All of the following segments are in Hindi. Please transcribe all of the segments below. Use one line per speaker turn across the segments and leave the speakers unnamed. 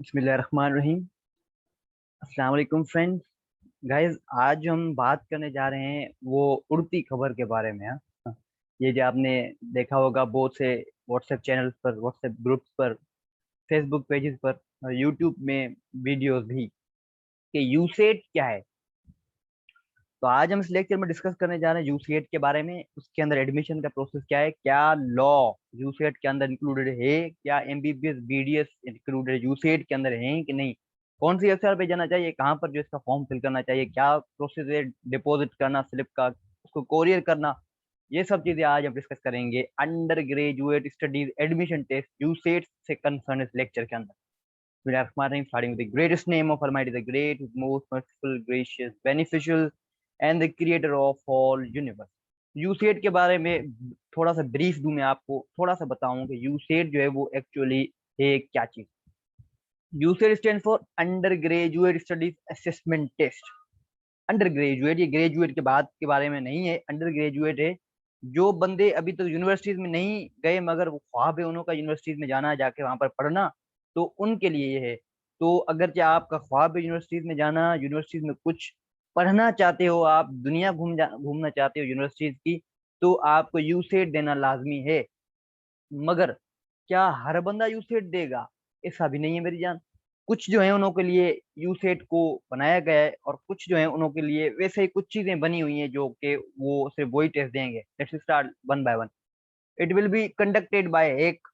बिस्मिल्लाहिर्रहमानिर्रहीम। अस्सलाम वालेकुम फ्रेंड्स। गाइस, आज जो हम बात करने जा रहे हैं वो उड़ती खबर के बारे में। हाँ, ये जो आपने देखा होगा बहुत से व्हाट्सएप चैनल्स पर, व्हाट्सएप ग्रुप्स पर, फेसबुक पेजेस पर और यूट्यूब में वीडियोस भी कि यूसेट क्या है। तो आज हम इस लेक्चर में डिस्कस करने जा रहे हैं यूसेट के बारे में, उसके अंदर एडमिशन का प्रोसेस क्या है, क्या लॉ यूसेट के अंदर इंक्लूडेड है, क्या एमबीबीएस बीडीएस इंक्लूडेड यूसेट के अंदर है कि नहीं, कौन सी वेबसाइट पे जाना चाहिए, कहाँ पर जो इसका फॉर्म फिल करना चाहिए, क्या प्रोसेस है डिपॉजिट करना स्लिप का, उसको कोरियर करना। ये सब चीजें आज हम डिस्कस करेंगे undergraduate studies admission test USAT से कंसर्न इस लेक्चर के अंदर। We are starting with the greatest name of Almighty, the great, most merciful, gracious, beneficial, and the creator of all universe. यूसेट के बारे में थोड़ा सा ब्रीफ दूं, मैं आपको थोड़ा सा बताऊं कि यूसेट जो है वो एक्चुअली है क्या चीज। USAT stand for undergraduate studies assessment test. Undergraduate, ये ग्रेजुएट के बाद के बारे में नहीं है, अंडर ग्रेजुएट है जो बंदे अभी तक यूनिवर्सिटीज में नहीं गए मगर वो ख्वाब है उन्हों का यूनिवर्सिटीज में जाना, जाके वहां पर पढ़ना, तो उनके लिए ये है। तो अगर चाहे आपका ख्वाब है यूनिवर्सिटीज में जाना, यूनिवर्सिटीज में कुछ पढ़ना चाहते हो, आप दुनिया घूमना चाहते हो यूनिवर्सिटीज की, तो आपको यूसेट देना लाजमी है। मगर क्या हर बंदा यूसेट देगा? ऐसा भी नहीं है मेरी जान। कुछ जो है उन्हों के लिए यूसेट को बनाया गया है और कुछ जो है उन्हों के लिए वैसे ही कुछ चीजें बनी हुई हैं जो कि वो सिर्फ वही टेस्ट देंगे। Let's start one by one. It will be conducted by एक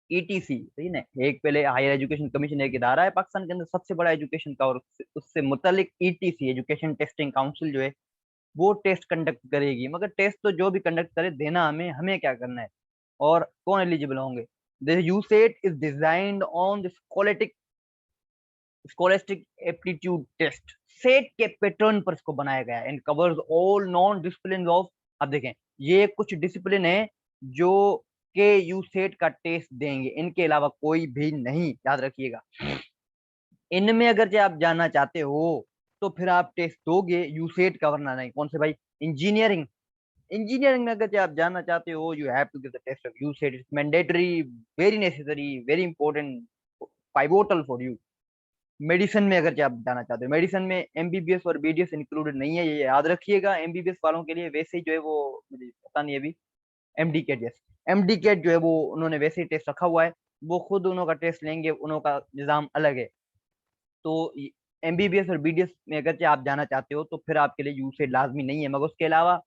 ईटीसी, सही ना। एक पहले हायर एजुकेशन कमीशन एक इदारा है पाकिस्तान के अंदर सबसे बड़ा एजुकेशन का, और उससे मुतलिक ईटीसी एजुकेशन टेस्टिंग काउंसिल जो है वो टेस्ट कंडक्ट करेगी। मगर टेस्ट तो जो भी कंडक्ट करे, देना हमें, हमें क्या करना है और कौन एलिजिबल होंगे। The USAT is designed on the scholastic aptitude test, SAT के पैटर्न पर इसको बनाया गया है and covers all non discipline of. अब देखें, ये कुछ डिसिप्लिन है जो के यूसेट का टेस्ट देंगे, इनके अलावा कोई भी नहीं, याद रखिएगा। इनमें अगर जो आप जानना चाहते हो तो फिर आप टेस्ट दोगे यूसेट का, वरना नहीं। कौन से भाई? इंजीनियरिंग। इंजीनियरिंग में अगर आप जानना चाहते हो, you have to give the test of USAT. It's mandatory, very necessary, very important, pivotal for you. Medicine में अगर आप जाना चाहते हो, मेडिसिन में एमबीबीएस और बीडीएस इंक्लूडेड नहीं है, ये याद रखिएगा। एमबीबीएस वालों के लिए वैसे ही जो है वो, मुझे पता नहीं अभी, MD CAT, yes, MD CAT जो है वो उन्होंने वैसे ही टेस्ट रखा हुआ है, वो खुद उन्हों का टेस्ट लेंगे, उन्हों का निज़ाम अलग है। तो एमबीबीएस और बीडीएस में अगर आप जाना चाहते हो तो फिर आपके लिए यूसेट लाजमी नहीं है। मगर उसके अलावा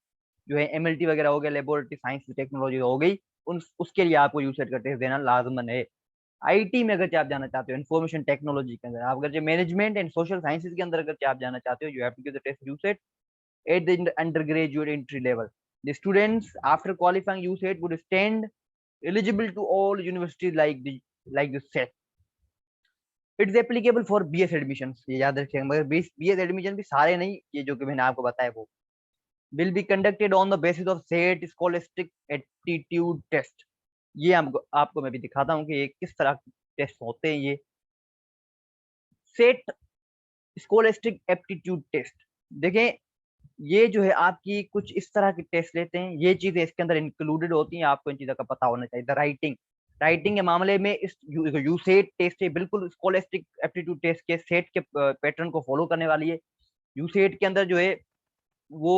जो है एमएलटी वगैरह हो गया, लेबोरेटरी साइंस टेक्नोलॉजी हो गई, उन उसके लिए आपको यूसेट का टेस्ट देना लाजमन है। आईटी में अगर आप जाना चाहते हो, इन्फॉर्मेशन टेक्नोलॉजी के अंदर, आप अगर मैनेजमेंट एंड सोशल साइंसेज के अंदर अगर आप जाना चाहते हो, you have to give the test USAT at the undergraduate entry level. The students after qualifying USET would stand eligible to all universities like the set. It is applicable for BS admissions, ये याद रखिएगा। मगर BS एडमिशन भी सारे नहीं, ये जो कि मैंने आपको बताया वो will be conducted on the basis of set scholastic aptitude test। ये आपको मैं भी दिखाता हूँ कि ये किस तरह के टेस्ट होते हैं। ये सेट स्कोलेस्टिक एप्टीट्यूड टेस्ट, देखें, ये जो है आपकी कुछ इस तरह के टेस्ट लेते हैं, ये चीजें इसके अंदर इंक्लूडेड होती हैं, आपको इन चीजों का पता होना चाहिए। द राइटिंग, राइटिंग के मामले में इस यूसेट टेस्ट है बिल्कुल स्कोलेस्टिक एप्टीट्यूड टेस्ट के सेट के पैटर्न को फॉलो करने वाली है। यूसेट के अंदर जो है वो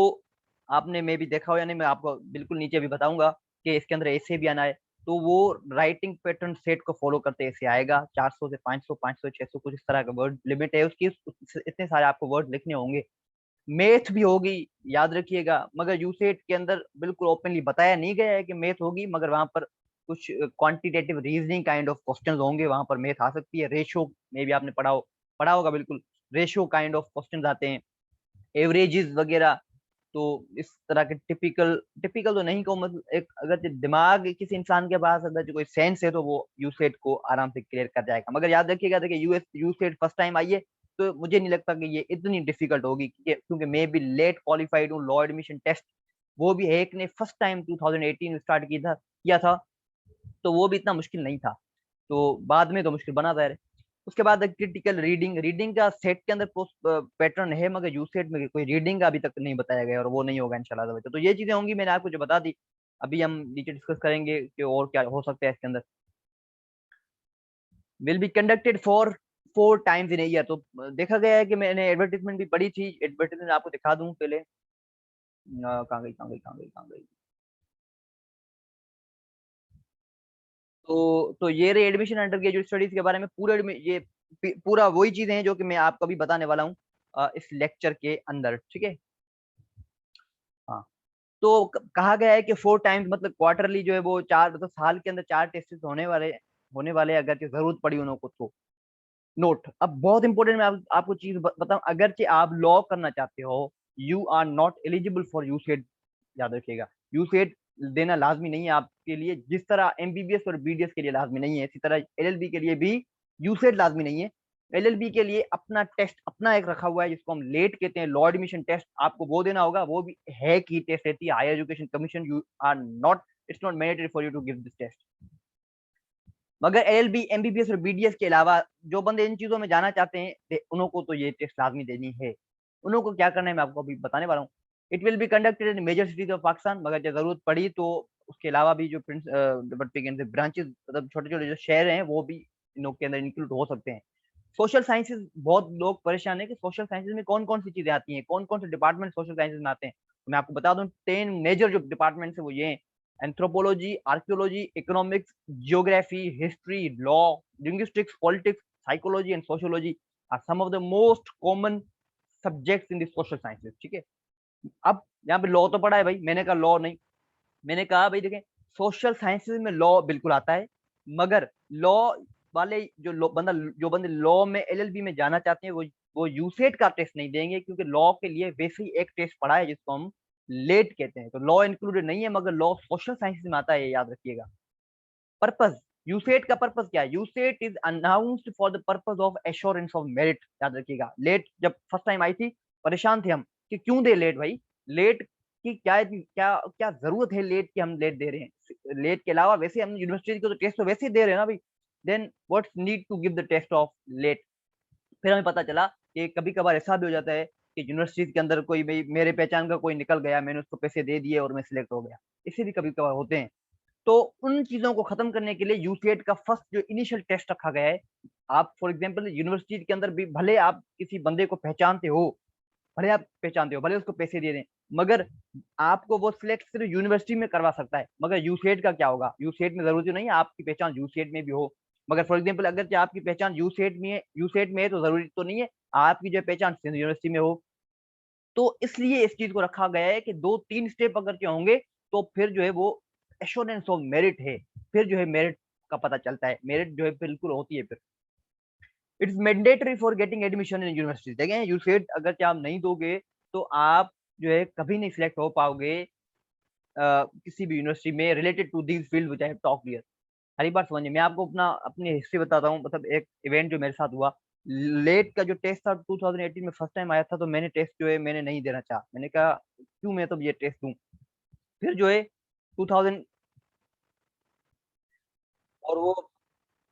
आपने मे भी देखा हो या नहीं, मैं आपको बिल्कुल नीचे भी बताऊंगा कि इसके अंदर ऐसे भी आना है। तो वो राइटिंग पैटर्न सेट को फॉलो करते ऐसे आएगा, 400 से 500, 500 600 कुछ इस तरह का वर्ड लिमिट है उसकी, इतने सारे आपको वर्ड लिखने होंगे। मैथ भी होगी, याद रखिएगा। मगर यूसेट के अंदर बिल्कुल ओपनली बताया नहीं गया है कि मैथ होगी, मगर वहां पर कुछ quantitative reasoning kind of questions होंगे, वहां पर मैथ आ सकती है। रेशो में भी आपने पढ़ा होगा बिल्कुल, रेशो काइंड ऑफ क्वेश्चंस आते हैं, एवरेजेस वगैरह। तो इस तरह के टिपिकल टिपिकल तो नहीं कहूँ, मतलब एक अगर दिमाग किसी इंसान के पास अगर जो कोई सेंस है तो वो यूसेट को आराम से क्लियर कर जाएगा। मगर याद रखिएगा, देखिए यूसेट फर्स्ट टाइम आई है तो मुझे नहीं लगता कि ये इतनी डिफिकल्ट होगी, क्योंकि मैं भी लेट क्वालिफाइड हूँ। लॉ एडमिशन टेस्ट वो भी एक ने फर्स्ट टाइम 2018 में स्टार्ट किया था, तो वो भी इतना मुश्किल नहीं था। तो बाद में तो मुश्किल बना था। उसके बाद क्रिटिकल रीडिंग, रीडिंग का सेट के अंदर पैटर्न है, मगर यूसेट में कोई रीडिंग का अभी तक नहीं बताया गया और वो नहीं होगा इंशाल्लाह। तो ये चीजें होंगी, मैंने आपको जो बता दी। अभी हम नीचे डिस्कस करेंगे कि और क्या हो सकता है इसके अंदर। Will be conducted for 4 times in year. तो देखा गया है कि मैंने एडवर्टीजमेंट भी पढ़ी थी, एडवर्टीजमेंट आपको दिखा दूं पहले। कहाँ गई, कहाँ गई, कहाँ गई, कहाँ गई। तो ये रहे एडमिशन अंडर ग्रेजुएट स्टडीज के बारे में पूरे ये पूरा वही चीजें हैं जो कि मैं आपको अभी बताने वाला हूँ इस लेक्चर के अंदर, ठीक है। हाँ, तो कहा गया है कि 4 टाइम्स मतलब क्वार्टरली जो है वो चार, मतलब साल के अंदर 4 टेस्ट होने वाले अगर की जरूरत पड़ी उनको तो। नोट, अब बहुत इंपॉर्टेंट मैं आपको चीज बताऊं, अगरचे आप लॉ करना चाहते हो, you are not eligible for USAT. याद रखिएगा, यूसेट देना लाजमी नहीं है आपके लिए, जिस तरह एमबीबीएस और बीडीएस के लिए लाजमी नहीं है, इसी तरह एलएलबी के लिए भी यूसेट लाजमी नहीं है। एलएलबी के लिए अपना टेस्ट अपना एक रखा हुआ है जिसको हम लेट कहते हैं, लॉ एडमिशन टेस्ट, आपको वो देना होगा। वो भी है की टेस्ट रहती है, higher education commission, you are not, it's not mandatory for you to give this test. मगर एलएलबी, एमबीबीएस और बीडीएस के अलावा जो बंदे इन चीजों में जाना चाहते हैं उनको तो ये टेस्ट लाजमी देनी है। उनको क्या करना है मैं आपको अभी बताने वाला हूँ। It will be conducted in major cities of Pakistan, मगर जब जरूरत पड़ी तो उसके अलावा भी जो ब्रांचेस, मतलब छोटे छोटे जो शहर हैं वो भी इन लोग के अंदर इंक्लूड हो सकते हैं। सोशल साइंसेज, बहुत लोग परेशान है कि सोशल साइंसेज में कौन कौन सी चीजें आती हैं, कौन कौन से डिपार्टमेंट सोशल साइंसेज में आते हैं। तो मैं आपको बता दूं 10 मेजर जो डिपार्टमेंट है वो ये हैं: anthropology, archaeology, economics, geography, history, law, linguistics, politics, psychology and sociology are some of the most common subjects in the social sciences, ठीक है। अब यहाँ पे लॉ तो पढ़ा है भाई, मैंने कहा लॉ नहीं, मैंने कहा भाई देखें, सोशल साइंसेज में लॉ बिल्कुल आता है, मगर लॉ वाले जो बंदे लॉ में एलएलबी में जाना चाहते हैं वो यूसेट का टेस्ट नहीं देंगे, क्योंकि लॉ के लिए वैसे ही एक टेस्ट पढ़ा है जिसको हम लेट कहते हैं। तो लॉ इंक्लूडेड नहीं है, मगर लॉ सोशल साइंसेज में आता है, याद रखिएगा। पर्पस, यूसेट का पर्पस क्या है? USAT is announced for the purpose of assurance of merit. याद रखिएगा, लेट जब फर्स्ट टाइम आई थी परेशान थे हम कि क्यों दे लेट भाई, लेट की क्या क्या क्या जरूरत है लेट की, हम लेट दे रहे हैं। लेट के अलावा वैसे हम यूनिवर्सिटी को तो टेस्ट तो वैसे ही दे रहे हैं ना भाई, then what's need to give the test of LAT. फिर हमें पता चला कि कभी कभार ऐसा भी हो जाता है कि यूनिवर्सिटी के अंदर कोई भाई मेरे पहचान का कोई निकल गया, मैंने उसको पैसे दे दिए और मैं सिलेक्ट हो गया, इससे भी कभी कभार होते हैं। तो उन चीजों को खत्म करने के लिए यूसीएट का फर्स्ट जो इनिशियल टेस्ट रखा गया है, आप फॉर एग्जांपल यूनिवर्सिटी के अंदर भी भले आप किसी बंदे को पहचानते हो, भले उसको पैसे दे दें, मगर आपको वो सिलेक्ट सिर्फ यूनिवर्सिटी में करवा सकता है। मगर यूसेट का क्या होगा? यूसेट में जरूरी नहीं है आपकी पहचान यूसेट में भी हो, मगर फॉर एग्जाम्पल अगर आपकी पहचान यूसेट में है तो जरूरी तो नहीं है आपकी जो पहचान यूनिवर्सिटी में हो। तो इसलिए इस चीज को रखा गया है कि 2-3 स्टेप अगर के होंगे तो फिर जो है वो एश्योरेंस ऑफ मेरिट है, फिर जो है मेरिट का पता चलता है, मेरिट जो है बिल्कुल होती है फिर। It's mandatory for getting admission in university. देखें, यू सेड अगर क्या आप नहीं दोगे तो आप जो है कभी नहीं सिलेक्ट हो पाओगे किसी भी यूनिवर्सिटी में related to this field which I have talked here. हर बार समझिए, मैं आपको अपनी हिस्ट्री बताता हूँ। मतलब एक इवेंट जो मेरे साथ हुआ, लेट का जो टेस्ट था 2018 में फर्स्ट टाइम आया था, तो मैंने टेस्ट जो है मैंने नहीं देना चाहा, मैंने कहा क्यों मैं तो ये टेस्ट दूं। फिर जो है 2000 और वो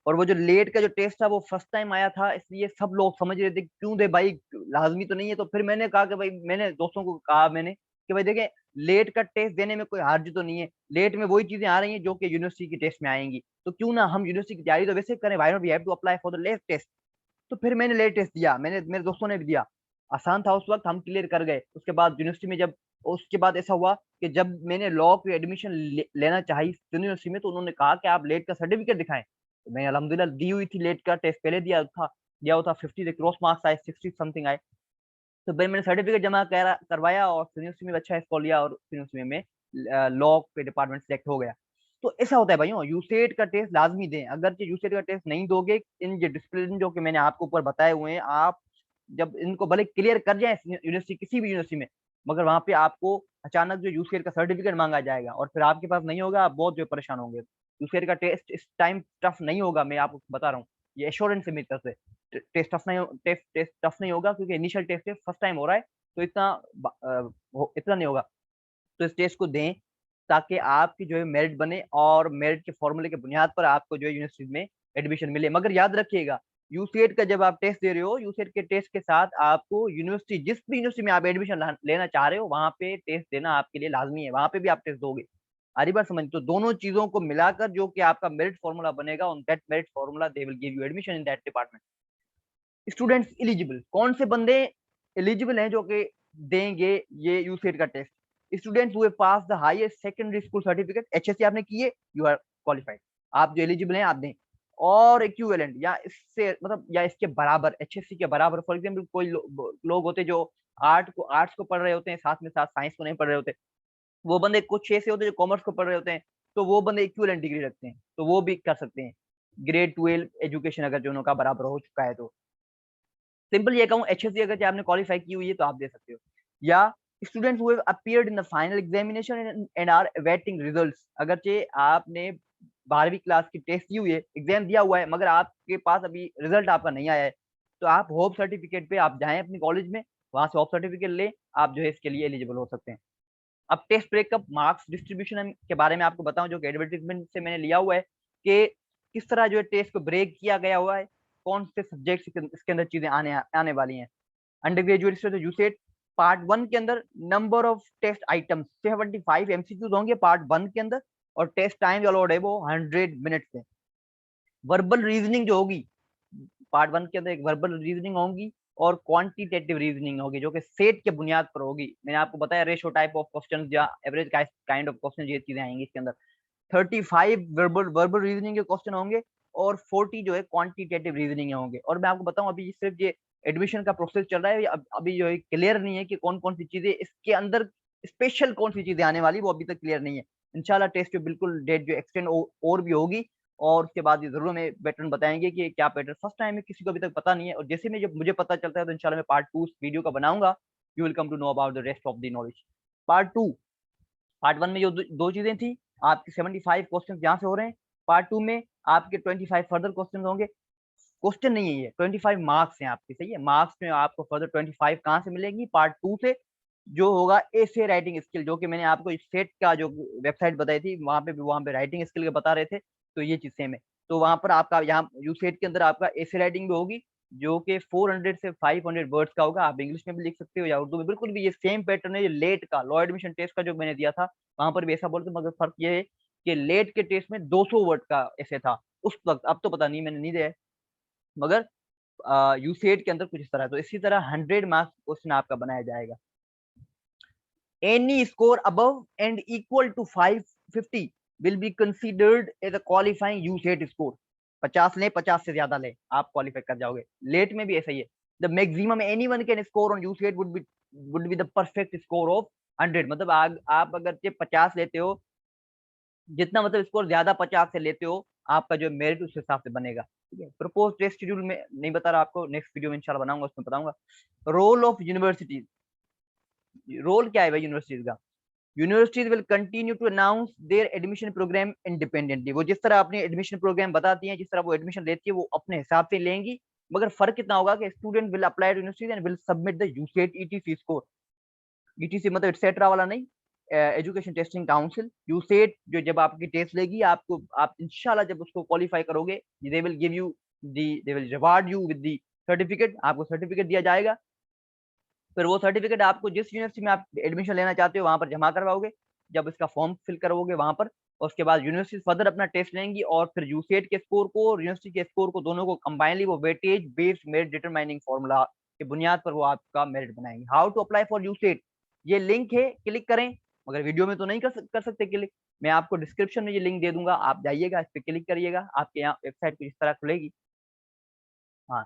और वो जो लेट का जो टेस्ट था वो फर्स्ट टाइम आया था, इसलिए सब लोग समझ रहे थे क्यों दे भाई, लाजमी तो नहीं है। तो फिर मैंने कहा कि भाई, मैंने दोस्तों को कहा मैंने कि भाई देखें, लेट का टेस्ट देने में कोई हर्ज तो नहीं है, लेट में वही चीजें आ रही हैं जो कि यूनिवर्सिटी की टेस्ट में आएंगी, तो क्यों ना हम यूनिवर्सिटी की तैयारी तो वैसे करें, why not we have to apply for the LAT test. तो फिर मैंने लेट टेस्ट दिया, मैंने मेरे दोस्तों ने भी दिया, आसान था उस वक्त, हम क्लियर कर गए। उसके बाद यूनिवर्सिटी में जब उसके बाद ऐसा हुआ कि जब मैंने लॉ की एडमिशन लेना चाही यूनिवर्सिटी में, तो उन्होंने कहा कि आप लेट का सर्टिफिकेट दिखाएं। तो मैंने अलहमदिल्ला दी हुई थी, लेट का टेस्ट पहले दिया हुआ था, 50 से क्रॉस मार्क्स आए, 60 समथिंग आए। तो भाई मैंने सर्टिफिकेट जमा करवाया और यूनिवर्सिटी में अच्छा स्कोर लिया और यूनिवर्सिटी में लॉ के डिपार्टमेंट सेलेक्ट हो गया। तो ऐसा होता है भाइयों, यूसेट का टेस्ट लाजमी दें। अगर यूसेट का टेस्ट नहीं दोगे, इन जो डिसिप्लिन जो कि मैंने आपको ऊपर बताए हुए हैं, आप जब इनको भले क्लियर कर जाए यूनिवर्सिटी, किसी भी यूनिवर्सिटी में, मगर वहां पे आपको अचानक जो यूसेट का सर्टिफिकेट मांगा जाएगा और फिर आपके पास नहीं होगा, आप बहुत जो परेशान होंगे। यूसेट का टेस्ट इस टाइम टफ नहीं होगा, मैं आपको बता रहा हूँ, ये एश्योरेंस है मेरी तरफ से। टेस्ट टफ नहीं होगा, क्योंकि इनिशियल टेस्ट है, फर्स्ट टाइम हो रहा है, तो इतना नहीं होगा। तो इस टेस्ट को दें ताकि आपकी जो है मेरिट बने और मेरिट के फॉर्मूले के बुनियाद पर आपको जो है यूनिवर्सिटी में एडमिशन मिले। मगर याद रखिएगा, यूसीएट का जब आप टेस्ट दे रहे हो, यूसीएट के टेस्ट के साथ आपको यूनिवर्सिटी, जिस भी यूनिवर्सिटी में आप एडमिशन लेना चाह रहे हो, वहां पे टेस्ट देना आपके लिए लाजमी है, वहां पे भी आप टेस्ट दोगे। आ रही बात समझ? तो दोनों चीजों को मिलाकर जो कि आपका मेरिट फॉर्मूला बनेगा, on that merit formula they will give you admission in that department. Students eligible, कौन से बंदे एलिजिबल हैं जो कि देंगे ये यूसेट का test? Students who pass the highest secondary school certificate, HSC आपने की है, यू आर क्वालिफाइड, आप जो एलिजिबल हैं आप दें। और इक्विवेलेंट या इससे मतलब या इसके बराबर, एचएससी के बराबर। फॉर एग्जांपल कोई लोग होते जो आर्ट्स को पढ़ रहे होते हैं, साथ में साथ साइंस को नहीं पढ़ रहे होते, वो बंदे कुछ ऐसे होते हैं जो कॉमर्स को पढ़ रहे होते हैं, तो वो बंदे इक्विवेलेंट डिग्री रखते हैं, तो वो भी कर सकते हैं। ग्रेड 12 एजुकेशन अगर जो उनका बराबर हो चुका है तो सिंपल ये कहूँ, एचएससी अगर आपने क्वालिफाई की हुई है तो आप दे सकते हो। या students who have appeared in the final examination and are awaiting results, अगरचे आपने 12वीं क्लास की टेस्ट की हुई है, एग्जाम दिया हुआ है, मगर आपके पास अभी रिजल्ट आपका नहीं आया है, तो आप होप सर्टिफिकेट पे आप जाएं अपनी कॉलेज में, वहां से होप सर्टिफिकेट ले, आप जो है इसके लिए एलिजिबल हो सकते हैं। अब टेस्ट ब्रेकअप मार्क्स डिस्ट्रीब्यूशन के बारे में आपको बताऊं, जो कि एडवर्टाइजमेंट से मैंने लिया हुआ है कि किस तरह जो है टेस्ट को ब्रेक किया गया हुआ है, कौन से सब्जेक्ट इसके अंदर चीजें आने वाली हैं। अंडर ग्रेजुएट यूसेट पार्ट 1 के अंदर number of test items 75 MCQs होंगे पार्ट 1 के अंदर, और टेस्ट टाइम जो अलाउड है वो 100 मिनट है। वर्बल रीजनिंग जो होगी पार्ट 1 के अंदर, एक वर्बल रीजनिंग होगी और क्वांटिटेटिव रीजनिंग होगी, जो कि सेट के बुनियाद पर होगी। मैंने आपको बताया रेशो टाइप ऑफ क्वेश्चन या एवरेज काइंड ऑफ क्वेश्चन, ये चीजें आएंगी इसके अंदर। 35 वर्बल रीजनिंग के क्वेश्चन होंगे और 40 जो है क्वांटिटेटिव रीजनिंग होंगे। और मैं आपको बताऊं अभी सिर्फ ये एडमिशन का प्रोसेस चल रहा है, अभी जो है क्लियर नहीं है कि कौन कौन सी चीजें इसके अंदर स्पेशल कौन सी चीजें आने वाली, वो अभी तक क्लियर नहीं है। इंशाल्लाह टेस्ट जो बिल्कुल डेट जो एक्सटेंड और भी होगी, और उसके बाद ये जरूर हमें पैटर्न बताएंगे कि क्या पैटर्न, फर्स्ट टाइम है, किसी को अभी तक पता नहीं है। और जैसे में जब मुझे पता चलता है तो इंशाल्लाह मैं पार्ट 2 वीडियो का बनाऊंगा, you will come to know about the rest of the knowledge. Part 1 में जो दो चीजें थी, आपके 75 क्वेश्चन यहाँ से हो रहे हैं, पार्ट 2 में आपके 25 फर्दर क्वेश्चन होंगे। क्वेश्चन नहीं है ये, 25 मार्क्स हैं आपके, सही है। मार्क्स में आपको फर्दर 25 कहाँ से मिलेंगी? पार्ट 2 से, जो होगा एसे राइटिंग स्किल, जो कि मैंने आपको सेट का जो वेबसाइट बताई थी वहां पे राइटिंग स्किल के बता रहे थे, तो ये चीज सेम है। तो वहां पर आपका यहाँ यू सेट के अंदर आपका एसे राइटिंग भी होगी, जो कि 400 से 500 वर्ड्स का होगा। आप इंग्लिश में भी लिख सकते हो या उर्दू में, बिल्कुल भी ये सेम पैटर्न है। ये लेट का लॉ एडमिशन टेस्ट का जो मैंने दिया था वहां पर भी ऐसा बोलते, मगर फर्क ये है कि लेट के टेस्ट में 200 वर्ड का ऐसे था उस वक्त, अब तो पता नहीं, मैंने नहीं दिया, मगर यूसेट के अंदर कुछ इस तरह। तो इसी तरह 100 मार्क्स क्वेश्चन आपका बनाया जाएगा। Any score above and equal to 550 will be considered as a qualifying USAT score. 50 ले, 50 से ज्यादा ले, आप क्वालिफाई कर जाओगे। लेट में भी ऐसा ही है। The maximum anyone can score on USAT would be the perfect score of 100। मतलब आप अगर 50 लेते हो, जितना मतलब स्कोर ज्यादा 50 से लेते हो, आपका जो मेरिट उस हिसाब से बनेगा। ठीक है। प्रपोज टेस्ट शेड्यूल में नहीं बता रहा आपको, नेक्स्ट वीडियो में इंशाल्लाह बनाऊंगा, उसमें बताऊंगा। रोल ऑफ यूनिवर्सिटीज, रोल क्या है भाई यूनिवर्सिटीज का? Universities will continue to announce their admission program independently. वो जिस तरह अपने एडमिशन प्रोग्राम बताती हैं, जिस तरह वो एडमिशन लेती है, वो अपने हिसाब से लेंगी। मगर फर्क कितना होगा कि student will apply to university and will submit the यूसेट ईटीसी स्कोर। ईटीसी मतलब एटसेट्रा वाला नहीं, एजुकेशन टेस्टिंग काउंसिल। यूसेट जो जब आपकी टेस्ट लेगी, आपको आप इंशाल्लाह जब उसको क्वालिफाई करोगे, they will give you they will reward you with the certificate. आपको सर्टिफिकेट दिया जाएगा, फिर वो सर्टिफिकेट आपको जिस यूनिवर्सिटी में आप एडमिशन लेना चाहते हो वहां पर जमा करवाओगे, जब इसका फॉर्म फिल करोगे वहां पर। और उसके बाद यूनिवर्सिटी फर्दर अपना टेस्ट लेंगी, और फिर यूसेट के स्कोर को और यूनिवर्सिटी के स्कोर को दोनों को कंबाइनली वो weightage based merit determining formula की बुनियाद पर वो आपका मेरिट बनाएंगे। हाउ टू अप्लाई फॉर यूसेट, ये लिंक है, क्लिक करें। मगर वीडियो में तो नहीं कर सकते क्लिक, मैं आपको डिस्क्रिप्शन में ये लिंक दे दूंगा, आप जाइएगा, इस पर क्लिक करिएगा, आपके यहाँ वेबसाइट कुछ इस तरह खुलेगी। हाँ,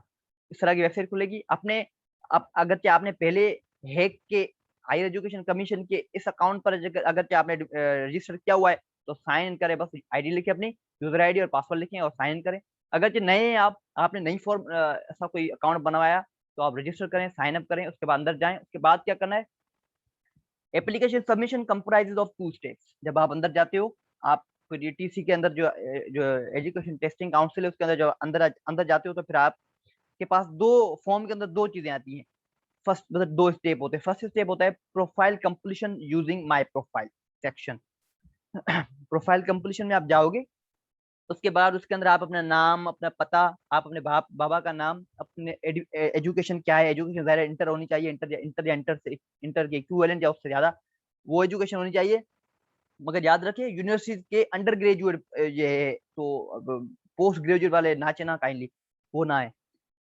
इस तरह की वेबसाइट खुलेगी। अपने अगर क्या आपने पहले हैक के हायर एजुकेशन कमीशन के इस अकाउंट पर अगर क्या आपने रजिस्टर किया हुआ है, तो साइन इन करें, बस आईडी लिखे अपनी, यूजर आईडी और पासवर्ड लिखें और साइन इन करें। अगर जो नए हैं आपने नई फॉर्म ऐसा कोई अकाउंट बनवाया, तो आप रजिस्टर करें, साइन अप करें, उसके बाद अंदर जाएं। उसके बाद क्या करना है, application submission comprises of 2 steps. जब आप अंदर जाते हो, आप फिर टीसी के अंदर जो एजुकेशन टेस्टिंग काउंसिल है उसके अंदर जो अंदर जाते हो, तो फिर आपके पास दो फॉर्म के अंदर दो चीजें आती हैं। फर्स्ट मतलब दो स्टेप होते हैं। फर्स्ट स्टेप होता है profile completion using my profile section. Profile completion में आप जाओगे, उसके बाद उसके अंदर आप अपना नाम, अपना पता, आप अपने बाबा का नाम, अपने एजुकेशन क्या है, एजुकेशन ज़ाहिर इंटर होनी चाहिए, इंटर या इंटर से इंटर के इक्विवेलेंट या उससे ज्यादा वो एजुकेशन होनी चाहिए। मगर याद रखिए यूनिवर्सिटी के अंडर ग्रेजुएट ये है, तो पोस्ट ग्रेजुएट वाले नाचे ना काइंडली, वो ना है,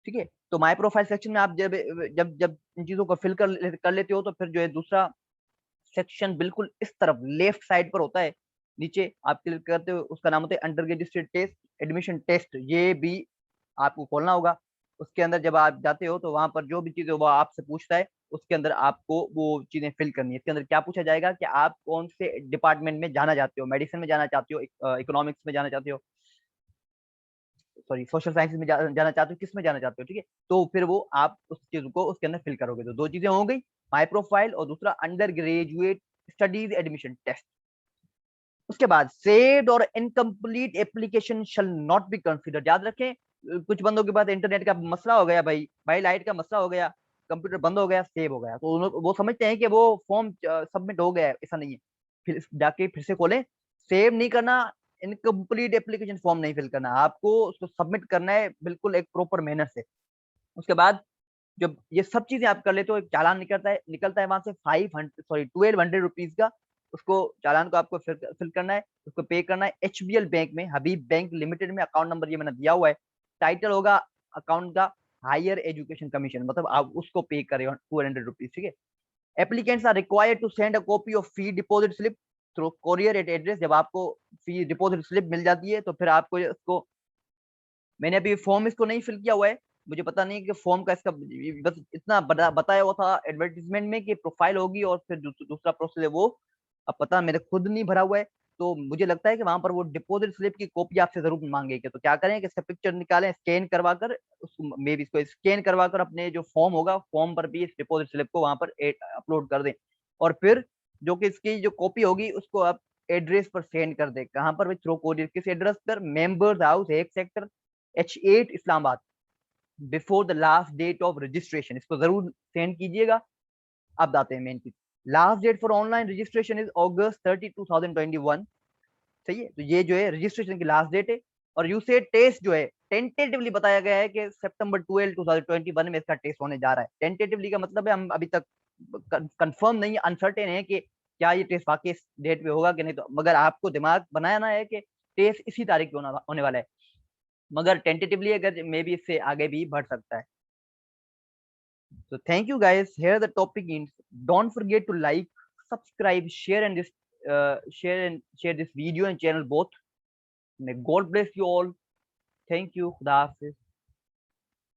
ठीक है। तो माई प्रोफाइल सेक्शन में आप जब जब जब इन चीजों को फिल कर लेते हो, तो फिर जो है दूसरा सेक्शन बिल्कुल इस तरफ लेफ्ट साइड पर होता है, नीचे आप क्लिक करते हो, उसका नाम होता है undergraduate test, admission test, ये भी आपको खोलना होगा। उसके अंदर जब आप जाते हो तो वहां पर जो भी चीजें वो आपसे पूछता है, उसके अंदर आपको वो चीजें फिल करनी है। इसके अंदर क्या पूछा जाएगा कि आप कौन से डिपार्टमेंट में जाना चाहते हो, मेडिसिन में जाना चाहते हो, इकोनॉमिक्स में जाना चाहते हो, सॉरी सोशल साइंस में जाना चाहते हो, किस में जाना चाहते हो, ठीक है। तो फिर वो आप उस चीज को उसके अंदर फिल करोगे। तो दो चीजें हो गई, माई प्रोफाइल और दूसरा undergraduate studies admission test. उसके बाद सेव्ड और incomplete application shall not be considered. याद रखें, कुछ बंदों के पास इंटरनेट का मसला हो गया, भाई भाई लाइट का मसला हो गया, कंप्यूटर बंद हो गया, सेव हो गया, तो वो समझते हैं कि वो फॉर्म सबमिट हो गया है। ऐसा नहीं है, फिर जाके फिर से खोलें, सेव नहीं करना, इनकम्प्लीट एप्लीकेशन फॉर्म नहीं फिल करना, आपको उसको सबमिट करना है बिल्कुल एक प्रॉपर मेहनत से। उसके बाद जब ये सब चीजें आप कर लेते हो, एक चालान निकलता है वहां से 1200 रुपीज का। उसको चालान को आपको फिल करना है, उसको पे करना है एचबीएल बैंक में, हबीब बैंक लिमिटेड में। अकाउंट नंबर ये मैंने दिया हुआ है, टाइटल होगा अकाउंट का हायर एजुकेशन कमीशन, मतलब आप उसको पे करें 200 रुपीज, ठीक है। Applicants are required to send a copy of fee deposit slip through courier at address. जब आपको फी डिपॉजिट स्लिप मिल जाती है तो फिर आपको उसको, मैंने अभी फॉर्म इसको नहीं फिल किया हुआ है, मुझे पता नहीं कि फॉर्म का इसका, बस इतना बताया हुआ था एडवर्टीजमेंट में कि प्रोफाइल होगी और फिर दूसरा प्रोसेस है वो, अब पता मेरे खुद नहीं भरा हुआ है। तो मुझे लगता है कि वहां पर वो डिपॉजिट स्लिप की कॉपी आपसे जरूर मांगेगी। तो क्या करें कि इसका पिक्चर निकालें, स्कैन करवा कर, मे बी इसको स्कैन करवा कर अपने जो फॉर्म होगा फॉर्म पर भी इस डिपॉजिट स्लिप को वहां पर अपलोड कर दें। और फिर जो कि इसकी जो कॉपी होगी उसको आप एड्रेस पर सेंड कर दे। कहां पर, थ्रू कोरियर, किस एड्रेस पर, मेंबर्स हाउस, एक sector, H8 Islamabad, before the last date of registration. इसको जरूर सेंड कीजिएगा। अब आते हैं मेन चीज, last date for online registration is August 30, 2021। सही है, तो ये जो है रजिस्ट्रेशन की लास्ट डेट है। और यूसेट टेस्ट जो है टेंटेटिवली बताया गया है कि September 12, 2021 में इसका टेस्ट होने जा रहा है। टेंटेटिवली का मतलब है हम अभी तक कंफर्म नहीं, अनसर्टेन है कि क्या ये टेस्ट वाकई इस डेट पे होगा कि नहीं। तो मगर आपको दिमाग बनाना है कि टेस्ट इसी तारीख पे होने वाला है, मगर टेंटेटिवली अगर मे बी इससे आगे भी बढ़ सकता है। So thank you guys. Here the topic ends. Don't forget to like, subscribe, share this video and channel both. May God bless you all. Thank you. Khuda Hafiz.